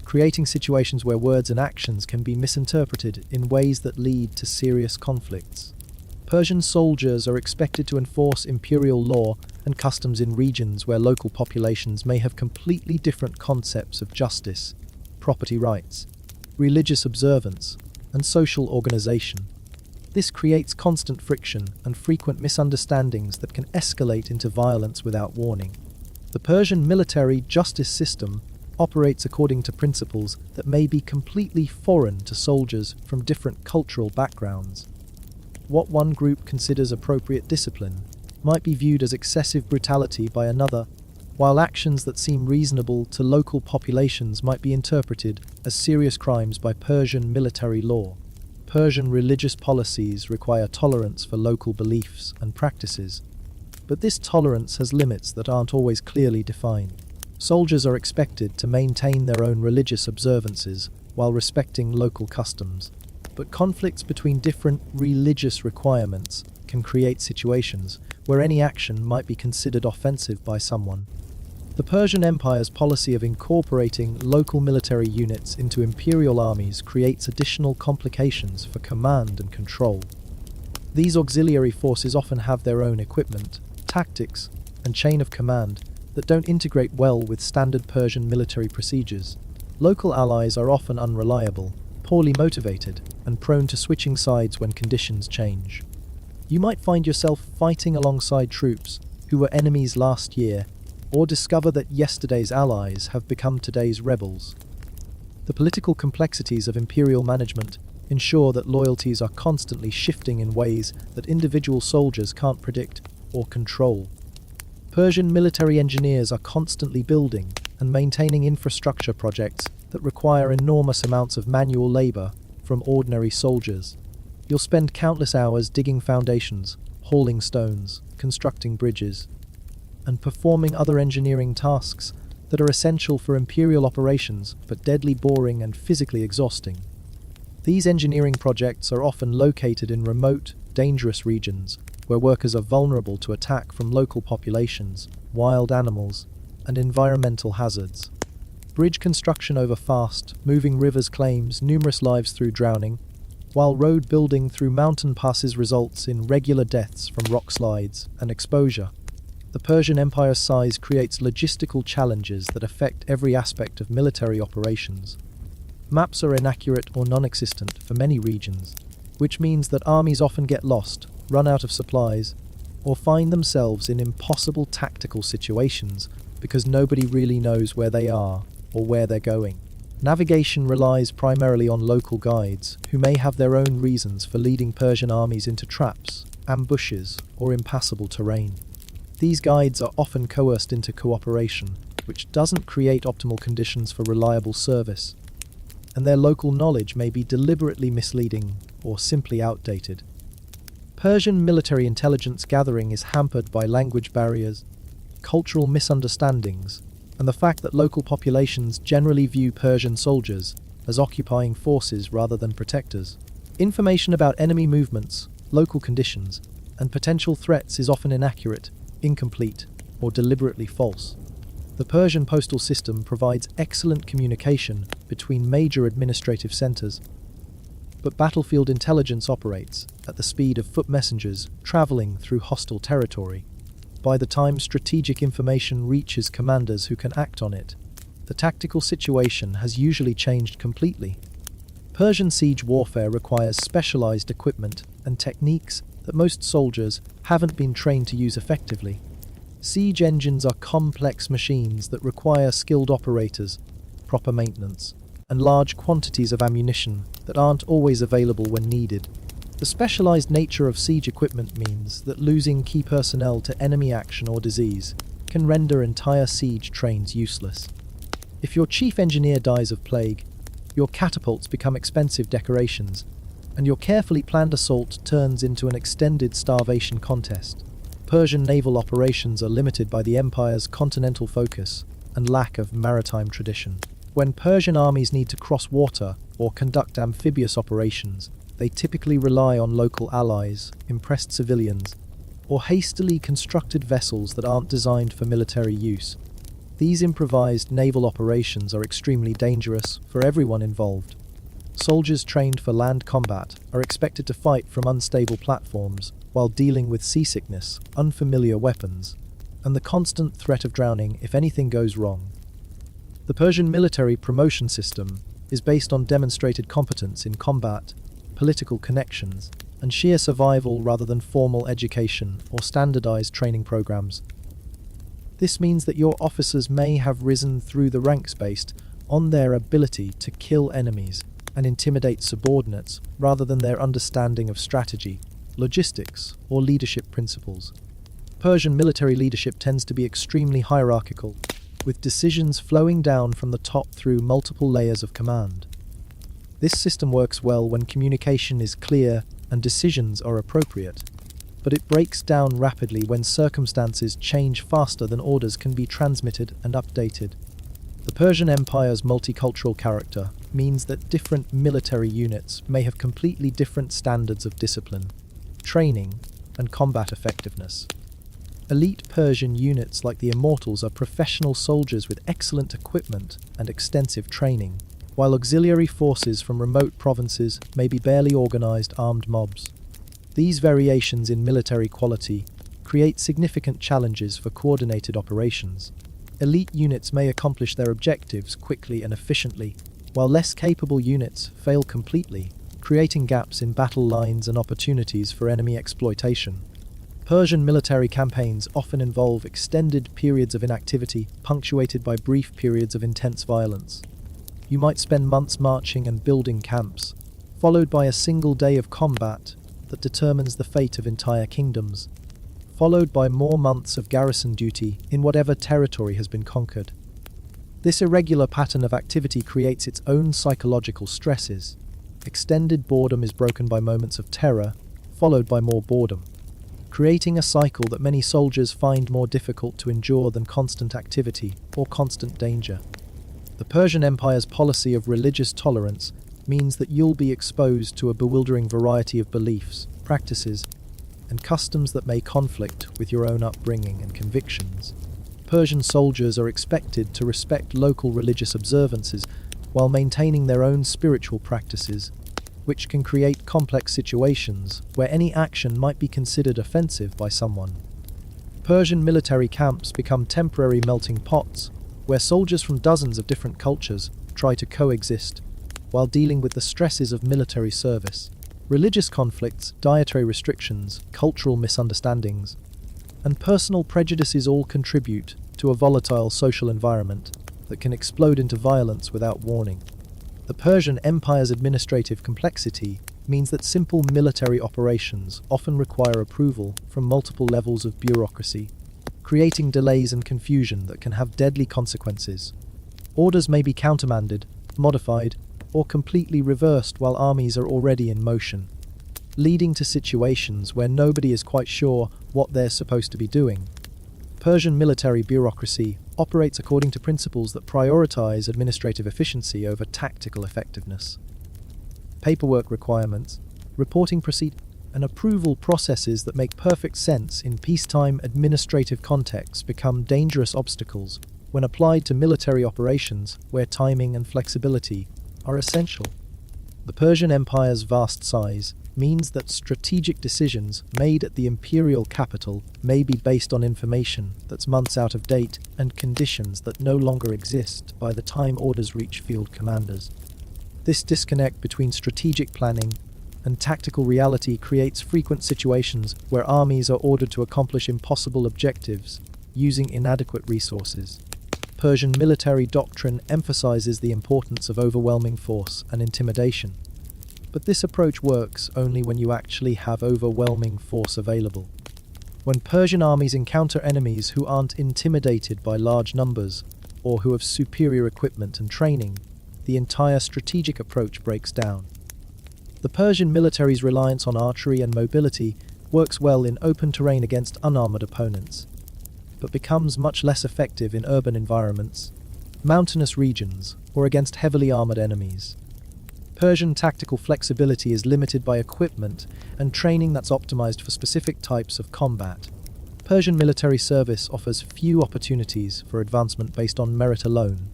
creating situations where words and actions can be misinterpreted in ways that lead to serious conflicts. Persian soldiers are expected to enforce imperial law and customs in regions where local populations may have completely different concepts of justice, property rights, religious observance, and social organization. This creates constant friction and frequent misunderstandings that can escalate into violence without warning. The Persian military justice system operates according to principles that may be completely foreign to soldiers from different cultural backgrounds. What one group considers appropriate discipline might be viewed as excessive brutality by another, while actions that seem reasonable to local populations might be interpreted as serious crimes by Persian military law. Persian religious policies require tolerance for local beliefs and practices, but this tolerance has limits that aren't always clearly defined. Soldiers are expected to maintain their own religious observances while respecting local customs, but conflicts between different religious requirements can create situations where any action might be considered offensive by someone. The Persian Empire's policy of incorporating local military units into imperial armies creates additional complications for command and control. These auxiliary forces often have their own equipment, tactics, and chain of command that don't integrate well with standard Persian military procedures. Local allies are often unreliable, poorly motivated, and prone to switching sides when conditions change. You might find yourself fighting alongside troops who were enemies last year, or discover that yesterday's allies have become today's rebels. The political complexities of imperial management ensure that loyalties are constantly shifting in ways that individual soldiers can't predict or control. Persian military engineers are constantly building and maintaining infrastructure projects that require enormous amounts of manual labor from ordinary soldiers. You'll spend countless hours digging foundations, hauling stones, constructing bridges, and performing other engineering tasks that are essential for imperial operations but deadly boring and physically exhausting. These engineering projects are often located in remote, dangerous regions where workers are vulnerable to attack from local populations, wild animals, and environmental hazards. Bridge construction over fast, moving rivers claims numerous lives through drowning, while road building through mountain passes results in regular deaths from rock slides and exposure. The Persian Empire's size creates logistical challenges that affect every aspect of military operations. Maps are inaccurate or non-existent for many regions, which means that armies often get lost, run out of supplies, or find themselves in impossible tactical situations because nobody really knows where they are or where they're going. Navigation relies primarily on local guides, who may have their own reasons for leading Persian armies into traps, ambushes, or impassable terrain. These guides are often coerced into cooperation, which doesn't create optimal conditions for reliable service, and their local knowledge may be deliberately misleading or simply outdated. Persian military intelligence gathering is hampered by language barriers, cultural misunderstandings, and the fact that local populations generally view Persian soldiers as occupying forces rather than protectors. Information about enemy movements, local conditions, and potential threats is often inaccurate, incomplete, or deliberately false. The Persian postal system provides excellent communication between major administrative centers, but battlefield intelligence operates at the speed of foot messengers traveling through hostile territory. By the time strategic information reaches commanders who can act on it, the tactical situation has usually changed completely. Persian siege warfare requires specialized equipment and techniques that most soldiers haven't been trained to use effectively. Siege engines are complex machines that require skilled operators, proper maintenance, and large quantities of ammunition that aren't always available when needed. The specialized nature of siege equipment means that losing key personnel to enemy action or disease can render entire siege trains useless. If your chief engineer dies of plague, your catapults become expensive decorations, and your carefully planned assault turns into an extended starvation contest. Persian naval operations are limited by the empire's continental focus and lack of maritime tradition. When Persian armies need to cross water or conduct amphibious operations, they typically rely on local allies, impressed civilians, or hastily constructed vessels that aren't designed for military use. These improvised naval operations are extremely dangerous for everyone involved. Soldiers trained for land combat are expected to fight from unstable platforms while dealing with seasickness, unfamiliar weapons, and the constant threat of drowning if anything goes wrong. The Persian military promotion system is based on demonstrated competence in combat, political connections, and sheer survival rather than formal education or standardized training programs. This means that your officers may have risen through the ranks based on their ability to kill enemies and intimidate subordinates rather than their understanding of strategy, logistics, or leadership principles. Persian military leadership tends to be extremely hierarchical, with decisions flowing down from the top through multiple layers of command. This system works well when communication is clear and decisions are appropriate, but it breaks down rapidly when circumstances change faster than orders can be transmitted and updated. The Persian Empire's multicultural character means that different military units may have completely different standards of discipline, training, and combat effectiveness. Elite Persian units like the Immortals are professional soldiers with excellent equipment and extensive training, while auxiliary forces from remote provinces may be barely organized armed mobs. These variations in military quality create significant challenges for coordinated operations. Elite units may accomplish their objectives quickly and efficiently, while less capable units fail completely, creating gaps in battle lines and opportunities for enemy exploitation. Persian military campaigns often involve extended periods of inactivity, punctuated by brief periods of intense violence. You might spend months marching and building camps, followed by a single day of combat that determines the fate of entire kingdoms, followed by more months of garrison duty in whatever territory has been conquered. This irregular pattern of activity creates its own psychological stresses. Extended boredom is broken by moments of terror, followed by more boredom, creating a cycle that many soldiers find more difficult to endure than constant activity or constant danger. The Persian Empire's policy of religious tolerance means that you'll be exposed to a bewildering variety of beliefs, practices, and customs that may conflict with your own upbringing and convictions. Persian soldiers are expected to respect local religious observances while maintaining their own spiritual practices, which can create complex situations where any action might be considered offensive by someone. Persian military camps become temporary melting pots where soldiers from dozens of different cultures try to coexist while dealing with the stresses of military service. Religious conflicts, dietary restrictions, cultural misunderstandings, and personal prejudices all contribute to a volatile social environment that can explode into violence without warning. The Persian Empire's administrative complexity means that simple military operations often require approval from multiple levels of bureaucracy, creating delays and confusion that can have deadly consequences. Orders may be countermanded, modified, or completely reversed while armies are already in motion, leading to situations where nobody is quite sure what they're supposed to be doing. Persian military bureaucracy operates according to principles that prioritize administrative efficiency over tactical effectiveness. Paperwork requirements, reporting procedures, and approval processes that make perfect sense in peacetime administrative contexts become dangerous obstacles when applied to military operations where timing and flexibility are essential. The Persian Empire's vast size means that strategic decisions made at the imperial capital may be based on information that's months out of date and conditions that no longer exist by the time orders reach field commanders. This disconnect between strategic planning and tactical reality creates frequent situations where armies are ordered to accomplish impossible objectives using inadequate resources. Persian military doctrine emphasizes the importance of overwhelming force and intimidation. But this approach works only when you actually have overwhelming force available. When Persian armies encounter enemies who aren't intimidated by large numbers or who have superior equipment and training, the entire strategic approach breaks down. The Persian military's reliance on archery and mobility works well in open terrain against unarmored opponents, but becomes much less effective in urban environments, mountainous regions, or against heavily armored enemies. Persian tactical flexibility is limited by equipment and training that's optimized for specific types of combat. Persian military service offers few opportunities for advancement based on merit alone.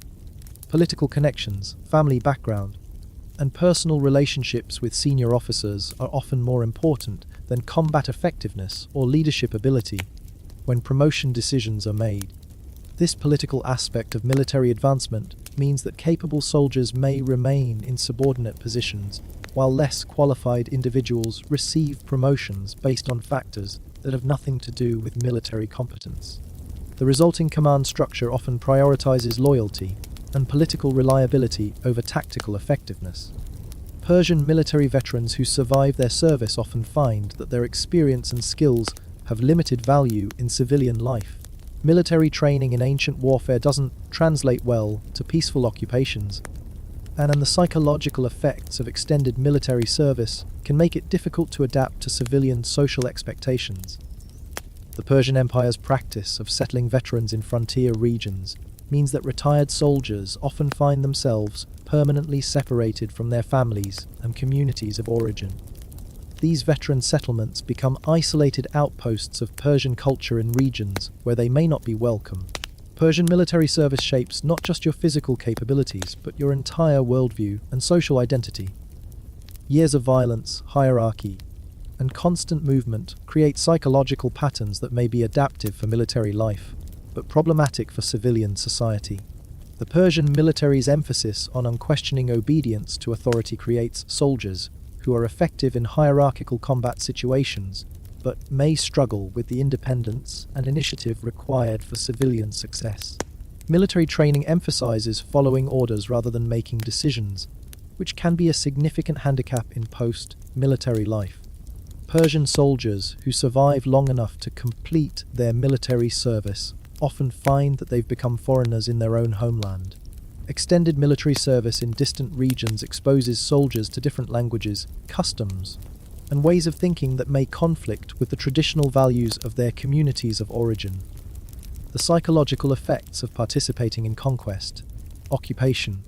Political connections, family background, and personal relationships with senior officers are often more important than combat effectiveness or leadership ability when promotion decisions are made. This political aspect of military advancement means that capable soldiers may remain in subordinate positions, while less qualified individuals receive promotions based on factors that have nothing to do with military competence. The resulting command structure often prioritizes loyalty and political reliability over tactical effectiveness. Persian military veterans who survive their service often find that their experience and skills have limited value in civilian life. Military training in ancient warfare doesn't translate well to peaceful occupations, and the psychological effects of extended military service can make it difficult to adapt to civilian social expectations. The Persian Empire's practice of settling veterans in frontier regions means that retired soldiers often find themselves permanently separated from their families and communities of origin. These veteran settlements become isolated outposts of Persian culture in regions where they may not be welcome. Persian military service shapes not just your physical capabilities, but your entire worldview and social identity. Years of violence, hierarchy, and constant movement create psychological patterns that may be adaptive for military life, but problematic for civilian society. The Persian military's emphasis on unquestioning obedience to authority creates soldiers who are effective in hierarchical combat situations, but may struggle with the independence and initiative required for civilian success. Military training emphasizes following orders rather than making decisions, which can be a significant handicap in post-military life. Persian soldiers who survive long enough to complete their military service often find that they've become foreigners in their own homeland. Extended military service in distant regions exposes soldiers to different languages, customs, and ways of thinking that may conflict with the traditional values of their communities of origin. The psychological effects of participating in conquest, occupation,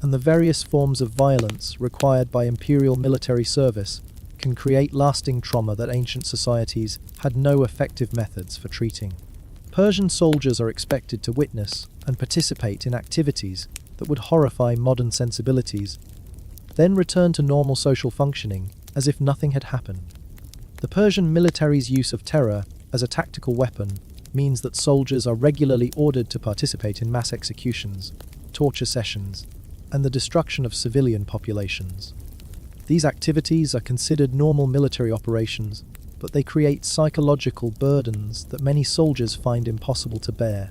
and the various forms of violence required by imperial military service can create lasting trauma that ancient societies had no effective methods for treating. Persian soldiers are expected to witness and participate in activities that would horrify modern sensibilities, then return to normal social functioning as if nothing had happened. The Persian military's use of terror as a tactical weapon means that soldiers are regularly ordered to participate in mass executions, torture sessions, and the destruction of civilian populations. These activities are considered normal military operations, but they create psychological burdens that many soldiers find impossible to bear.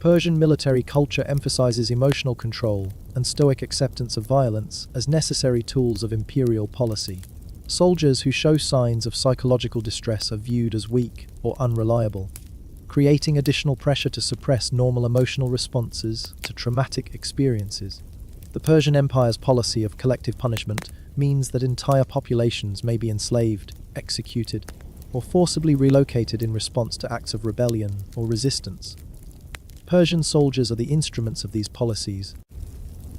Persian military culture emphasizes emotional control and stoic acceptance of violence as necessary tools of imperial policy. Soldiers who show signs of psychological distress are viewed as weak or unreliable, creating additional pressure to suppress normal emotional responses to traumatic experiences. The Persian Empire's policy of collective punishment means that entire populations may be enslaved, executed, or forcibly relocated in response to acts of rebellion or resistance. Persian soldiers are the instruments of these policies,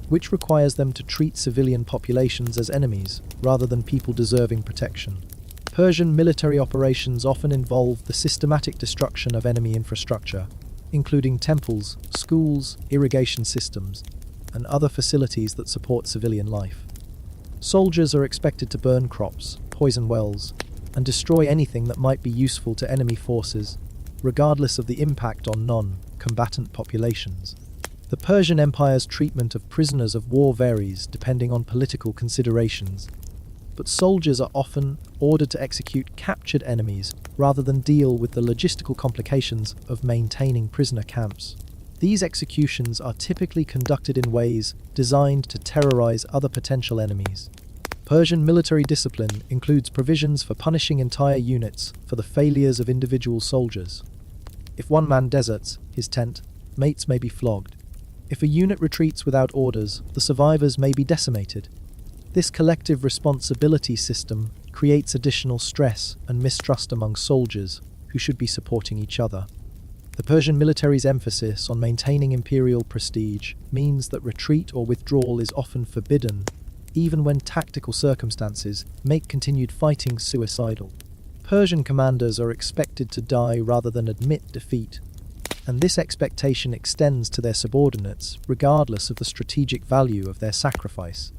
which requires them to treat civilian populations as enemies rather than people deserving protection. Persian military operations often involve the systematic destruction of enemy infrastructure, including temples, schools, irrigation systems, and other facilities that support civilian life. Soldiers are expected to burn crops, poison wells, and destroy anything that might be useful to enemy forces, regardless of the impact on non-combatant populations. The Persian Empire's treatment of prisoners of war varies depending on political considerations, but soldiers are often ordered to execute captured enemies rather than deal with the logistical complications of maintaining prisoner camps. These executions are typically conducted in ways designed to terrorize other potential enemies. Persian military discipline includes provisions for punishing entire units for the failures of individual soldiers. If one man deserts his tent, mates may be flogged. If a unit retreats without orders, the survivors may be decimated. This collective responsibility system creates additional stress and mistrust among soldiers who should be supporting each other. The Persian military's emphasis on maintaining imperial prestige means that retreat or withdrawal is often forbidden, even when tactical circumstances make continued fighting suicidal. Persian commanders are expected to die rather than admit defeat, and this expectation extends to their subordinates regardless of the strategic value of their sacrifice.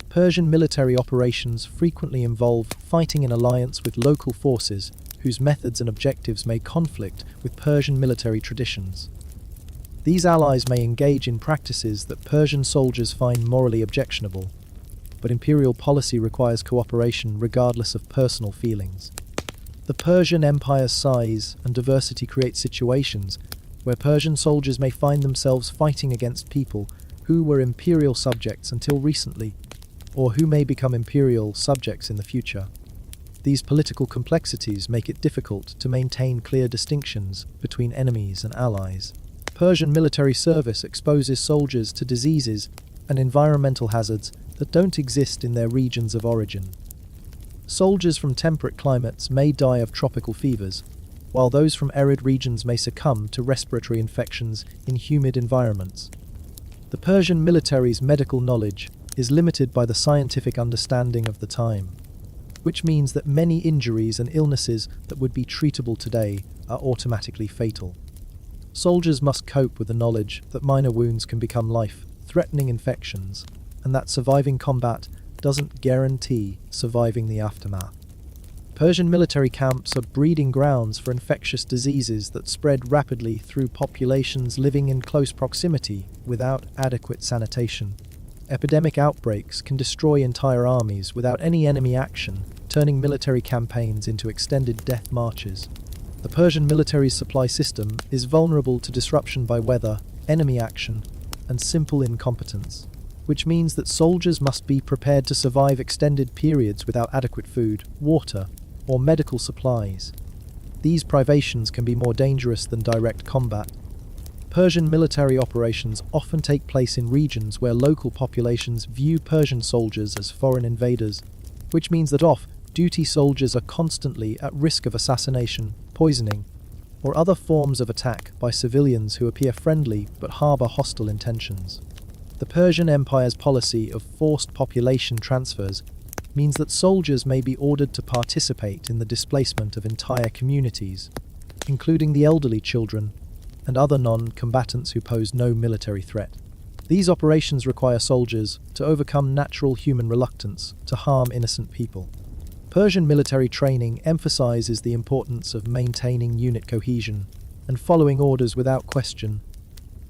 Persian military operations frequently involve fighting in alliance with local forces whose methods and objectives may conflict with Persian military traditions. These allies may engage in practices that Persian soldiers find morally objectionable, but imperial policy requires cooperation regardless of personal feelings. The Persian Empire's size and diversity create situations where Persian soldiers may find themselves fighting against people who were imperial subjects until recently, or who may become imperial subjects in the future. These political complexities make it difficult to maintain clear distinctions between enemies and allies. Persian military service exposes soldiers to diseases and environmental hazards that don't exist in their regions of origin. Soldiers from temperate climates may die of tropical fevers, while those from arid regions may succumb to respiratory infections in humid environments. The Persian military's medical knowledge is limited by the scientific understanding of the time, which means that many injuries and illnesses that would be treatable today are automatically fatal. Soldiers must cope with the knowledge that minor wounds can become life-threatening infections, and that surviving combat doesn't guarantee surviving the aftermath. Persian military camps are breeding grounds for infectious diseases that spread rapidly through populations living in close proximity without adequate sanitation. Epidemic outbreaks can destroy entire armies without any enemy action, turning military campaigns into extended death marches. The Persian military's supply system is vulnerable to disruption by weather, enemy action, and simple incompetence, which means that soldiers must be prepared to survive extended periods without adequate food, water, or medical supplies. These privations can be more dangerous than direct combat. Persian military operations often take place in regions where local populations view Persian soldiers as foreign invaders, which means that off-duty soldiers are constantly at risk of assassination, poisoning, or other forms of attack by civilians who appear friendly but harbor hostile intentions. The Persian Empire's policy of forced population transfers means that soldiers may be ordered to participate in the displacement of entire communities, including the elderly, children, and other non-combatants who pose no military threat. These operations require soldiers to overcome natural human reluctance to harm innocent people. Persian military training emphasizes the importance of maintaining unit cohesion and following orders without question,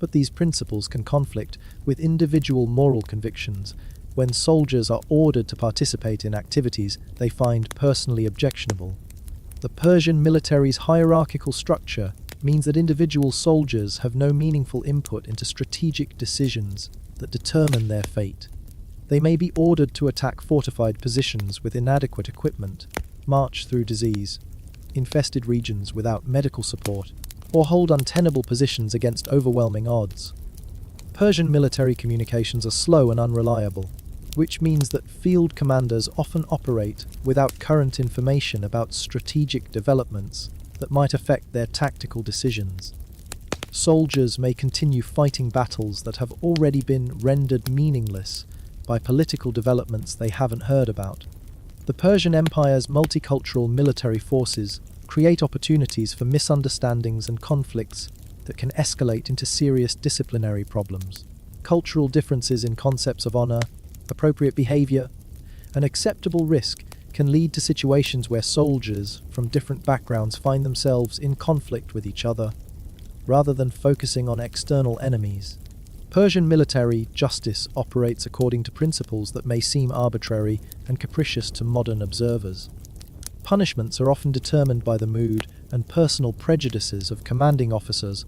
but these principles can conflict with individual moral convictions when soldiers are ordered to participate in activities they find personally objectionable. The Persian military's hierarchical structure means that individual soldiers have no meaningful input into strategic decisions that determine their fate. They may be ordered to attack fortified positions with inadequate equipment, march through disease-infested regions without medical support, or hold untenable positions against overwhelming odds. Persian military communications are slow and unreliable, which means that field commanders often operate without current information about strategic developments that might affect their tactical decisions. Soldiers may continue fighting battles that have already been rendered meaningless by political developments they haven't heard about. The Persian Empire's multicultural military forces create opportunities for misunderstandings and conflicts that can escalate into serious disciplinary problems. Cultural differences in concepts of honor, appropriate behavior, and acceptable risk can lead to situations where soldiers from different backgrounds find themselves in conflict with each other, rather than focusing on external enemies. Persian military justice operates according to principles that may seem arbitrary and capricious to modern observers. Punishments are often determined by the mood and personal prejudices of commanding officers,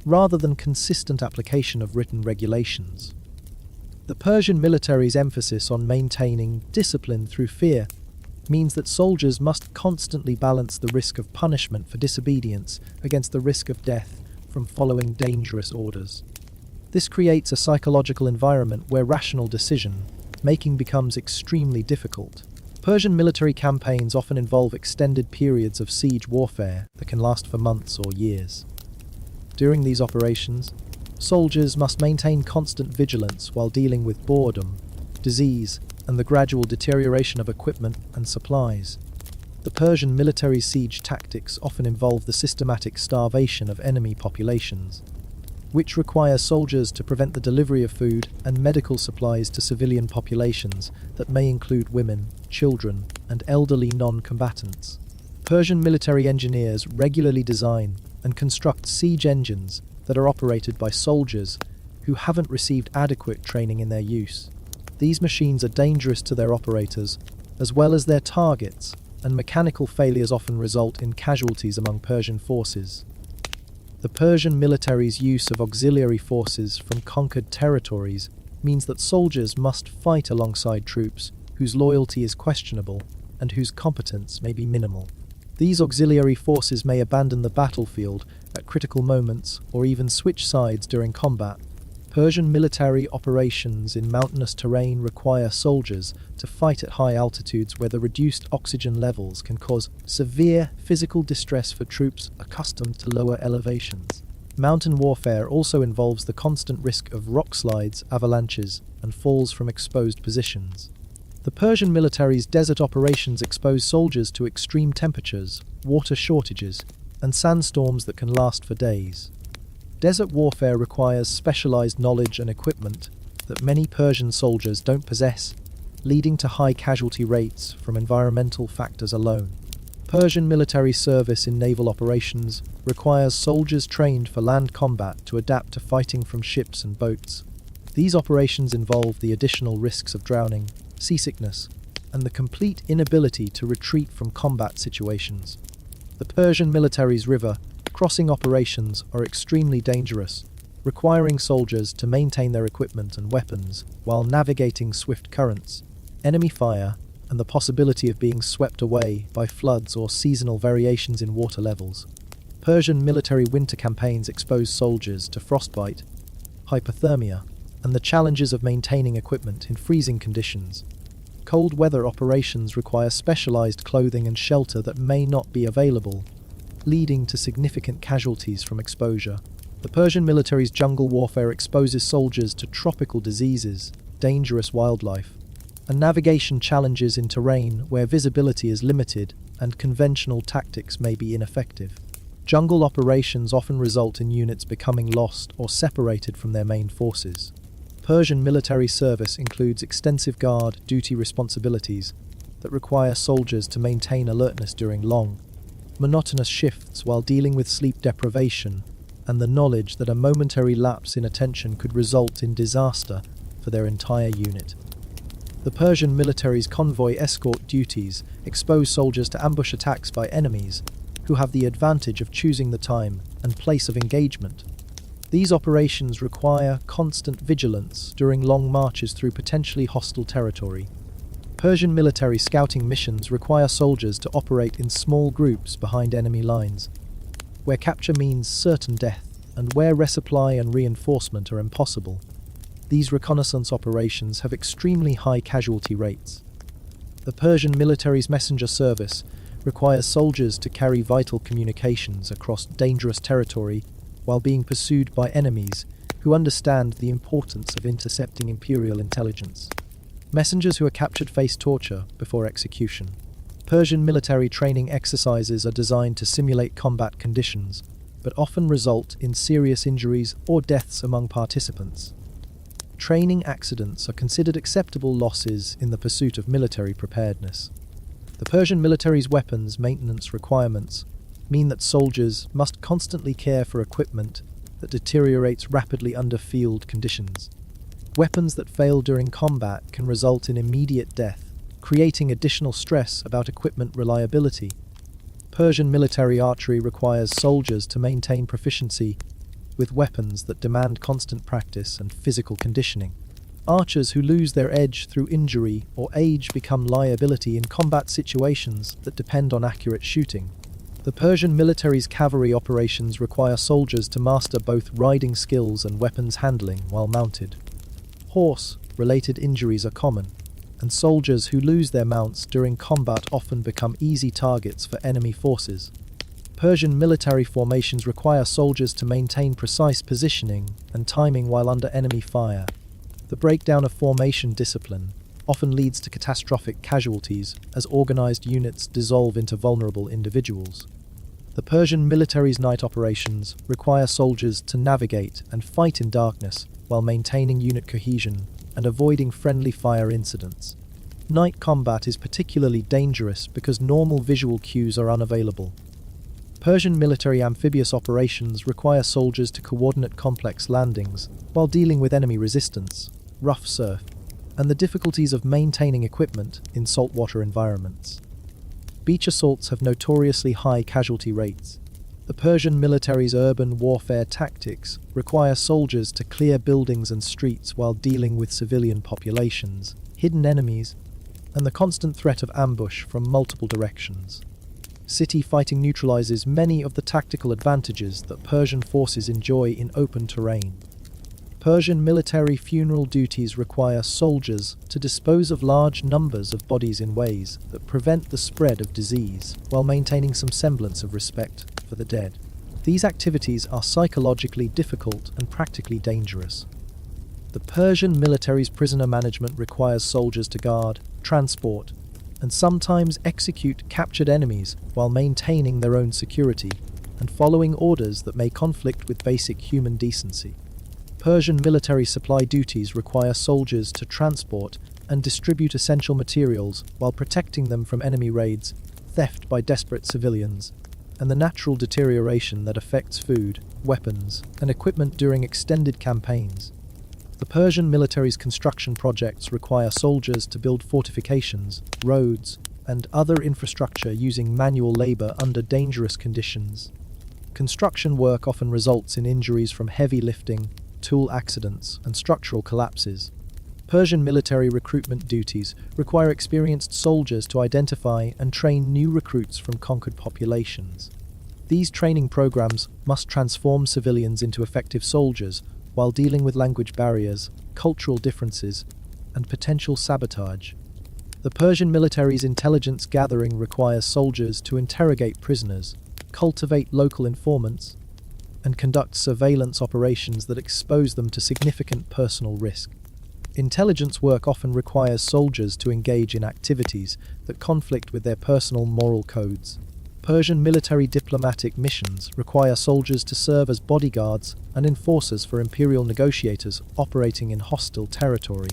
rather than consistent application of written regulations. The Persian military's emphasis on maintaining discipline through fear means that soldiers must constantly balance the risk of punishment for disobedience against the risk of death from following dangerous orders. This creates a psychological environment where rational decision-making becomes extremely difficult. Persian military campaigns often involve extended periods of siege warfare that can last for months or years. During these operations, soldiers must maintain constant vigilance while dealing with boredom, disease, and the gradual deterioration of equipment and supplies. The Persian military's siege tactics often involve the systematic starvation of enemy populations, which requires soldiers to prevent the delivery of food and medical supplies to civilian populations that may include women, children, and elderly non-combatants. Persian military engineers regularly design and construct siege engines that are operated by soldiers who haven't received adequate training in their use. These machines are dangerous to their operators, as well as their targets, and mechanical failures often result in casualties among Persian forces. The Persian military's use of auxiliary forces from conquered territories means that soldiers must fight alongside troops whose loyalty is questionable and whose competence may be minimal. These auxiliary forces may abandon the battlefield at critical moments or even switch sides during combat. Persian military operations in mountainous terrain require soldiers to fight at high altitudes where the reduced oxygen levels can cause severe physical distress for troops accustomed to lower elevations. Mountain warfare also involves the constant risk of rock slides, avalanches, and falls from exposed positions. The Persian military's desert operations expose soldiers to extreme temperatures, water shortages, and sandstorms that can last for days. Desert warfare requires specialized knowledge and equipment that many Persian soldiers don't possess, leading to high casualty rates from environmental factors alone. Persian military service in naval operations requires soldiers trained for land combat to adapt to fighting from ships and boats. These operations involve the additional risks of drowning, seasickness, and the complete inability to retreat from combat situations. The Persian military's river crossing operations are extremely dangerous, requiring soldiers to maintain their equipment and weapons while navigating swift currents, enemy fire, and the possibility of being swept away by floods or seasonal variations in water levels. Persian military winter campaigns expose soldiers to frostbite, hypothermia, and the challenges of maintaining equipment in freezing conditions. Cold weather operations require specialized clothing and shelter that may not be available, leading to significant casualties from exposure. The Persian military's jungle warfare exposes soldiers to tropical diseases, dangerous wildlife, and navigation challenges in terrain where visibility is limited and conventional tactics may be ineffective. Jungle operations often result in units becoming lost or separated from their main forces. Persian military service includes extensive guard duty responsibilities that require soldiers to maintain alertness during long, monotonous shifts while dealing with sleep deprivation and the knowledge that a momentary lapse in attention could result in disaster for their entire unit. The Persian military's convoy escort duties expose soldiers to ambush attacks by enemies who have the advantage of choosing the time and place of engagement. These operations require constant vigilance during long marches through potentially hostile territory. Persian military scouting missions require soldiers to operate in small groups behind enemy lines, where capture means certain death and where resupply and reinforcement are impossible. These reconnaissance operations have extremely high casualty rates. The Persian military's messenger service requires soldiers to carry vital communications across dangerous territory while being pursued by enemies who understand the importance of intercepting imperial intelligence. Messengers who are captured face torture before execution. Persian military training exercises are designed to simulate combat conditions, but often result in serious injuries or deaths among participants. Training accidents are considered acceptable losses in the pursuit of military preparedness. The Persian military's weapons maintenance requirements mean that soldiers must constantly care for equipment that deteriorates rapidly under field conditions. Weapons that fail during combat can result in immediate death, creating additional stress about equipment reliability. Persian military archery requires soldiers to maintain proficiency with weapons that demand constant practice and physical conditioning. Archers who lose their edge through injury or age become liability in combat situations that depend on accurate shooting. The Persian military's cavalry operations require soldiers to master both riding skills and weapons handling while mounted. Horse-related injuries are common, and soldiers who lose their mounts during combat often become easy targets for enemy forces. Persian military formations require soldiers to maintain precise positioning and timing while under enemy fire. The breakdown of formation discipline often leads to catastrophic casualties as organized units dissolve into vulnerable individuals. The Persian military's night operations require soldiers to navigate and fight in darkness while maintaining unit cohesion and avoiding friendly fire incidents. Night combat is particularly dangerous because normal visual cues are unavailable. Persian military amphibious operations require soldiers to coordinate complex landings while dealing with enemy resistance, rough surf, and the difficulties of maintaining equipment in saltwater environments. Beach assaults have notoriously high casualty rates. The Persian military's urban warfare tactics require soldiers to clear buildings and streets while dealing with civilian populations, hidden enemies, and the constant threat of ambush from multiple directions. City fighting neutralizes many of the tactical advantages that Persian forces enjoy in open terrain. Persian military funeral duties require soldiers to dispose of large numbers of bodies in ways that prevent the spread of disease while maintaining some semblance of respect for the dead. These activities are psychologically difficult and practically dangerous. The Persian military's prisoner management requires soldiers to guard, transport, and sometimes execute captured enemies while maintaining their own security and following orders that may conflict with basic human decency. Persian military supply duties require soldiers to transport and distribute essential materials while protecting them from enemy raids, theft by desperate civilians, and the natural deterioration that affects food, weapons, and equipment during extended campaigns. The Persian military's construction projects require soldiers to build fortifications, roads, and other infrastructure using manual labor under dangerous conditions. Construction work often results in injuries from heavy lifting, tool accidents, and structural collapses. Persian military recruitment duties require experienced soldiers to identify and train new recruits from conquered populations. These training programs must transform civilians into effective soldiers while dealing with language barriers, cultural differences, and potential sabotage. The Persian military's intelligence gathering requires soldiers to interrogate prisoners, cultivate local informants, and conduct surveillance operations that expose them to significant personal risk. Intelligence work often requires soldiers to engage in activities that conflict with their personal moral codes. Persian military diplomatic missions require soldiers to serve as bodyguards and enforcers for imperial negotiators operating in hostile territory.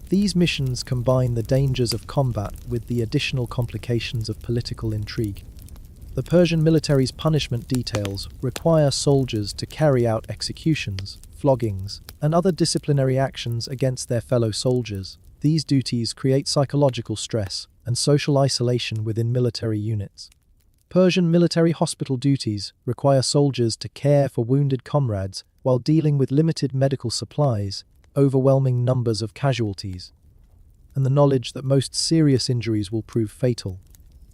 These missions combine the dangers of combat with the additional complications of political intrigue. The Persian military's punishment details require soldiers to carry out executions, floggings, and other disciplinary actions against their fellow soldiers. These duties create psychological stress and social isolation within military units. Persian military hospital duties require soldiers to care for wounded comrades while dealing with limited medical supplies, overwhelming numbers of casualties, and the knowledge that most serious injuries will prove fatal.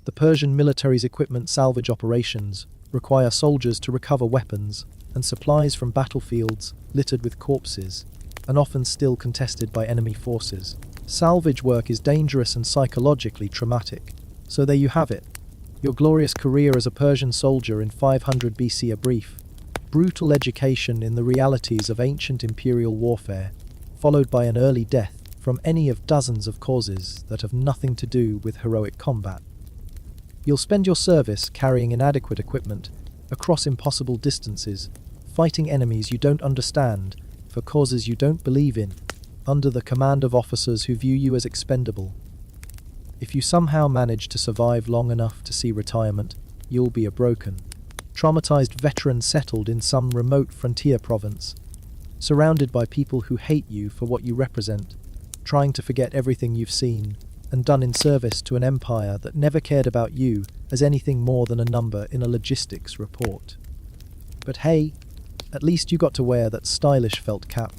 The Persian military's equipment salvage operations require soldiers to recover weapons and supplies from battlefields littered with corpses and often still contested by enemy forces. Salvage work is dangerous and psychologically traumatic. So there you have it. Your glorious career as a Persian soldier in 500 BC, a brief, brutal education in the realities of ancient imperial warfare, followed by an early death from any of dozens of causes that have nothing to do with heroic combat. You'll spend your service carrying inadequate equipment across impossible distances, fighting enemies you don't understand for causes you don't believe in, under the command of officers who view you as expendable. If you somehow manage to survive long enough to see retirement, you'll be a broken, traumatized veteran settled in some remote frontier province, surrounded by people who hate you for what you represent, trying to forget everything you've seen and done in service to an empire that never cared about you as anything more than a number in a logistics report. But hey, at least you got to wear that stylish felt cap